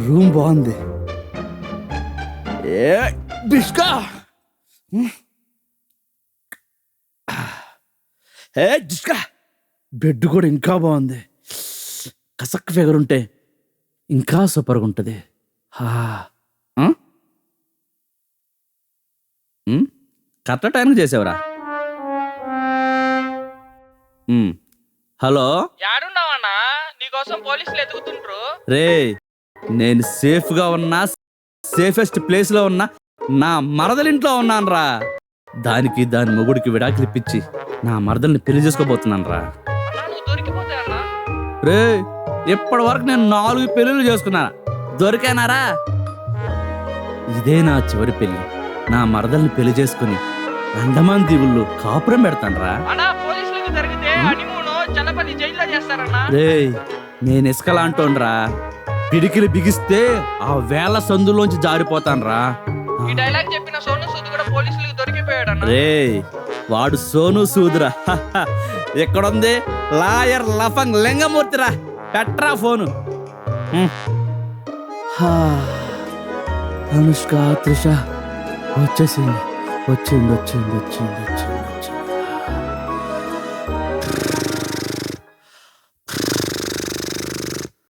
Room బాగుంది. ఏ డిస్కా ఏ డిస్కా bed కూడా ఇంకా బాగుంది. కసక్ ఫిగర్ ఉంటే ఇంకా సూపర్గా ఉంటుంది. కరెక్ట్ టైంకి చేసావురా. హలో, యాడున్నావన్నా? నీకోసం పోలీసులు ఎదుగుతుండ్రు. రే నేను సేఫ్గా ఉన్నా, సేఫెస్ట్ ప్లేస్లో ఉన్నా, నా మరదలింట్లో ఉన్నాను రా. దానికి దాని మొగుడికి విడాకులు ఇప్పించి నా మరదల్ని పెళ్లి చేసుకోబోతున్నాను రా. అన్నా నువ్వు దొరికిపోతే అన్నా. రే ఇప్పటి వరకు నేను 4 పెళ్ళిళ్ళు చేసుకున్నా, దొరికానారా? ఇదే నా చివరి పెళ్లి. నా మరదల్ని పెళ్లి చేసుకుని అండమాన్ దీవుల్లో కాపురం పెడతాను రా. అన్నా పోలీసులకు జరిగితే హనీమూను చల్లపల్లి జైల్లో చేస్తారన్నా. రే నేను ఇసుకలాంటోండ్రా, పిడికిలు బిగిస్తే ఆ వేళ సందులోంచి జారిపోతాను రా. ఈ డైలాగ్ చెప్పిన సోను సూద్ కూడా పోలీసులకు దొరికిపోయాడన్నా. రే వాడు సోను సూదురా. ఎక్కడుంది లాయర్ లఫంగ్ లింగమూర్తిరా, పెట్రా ఫోను. అనుష్క త్రిష వచ్చింది.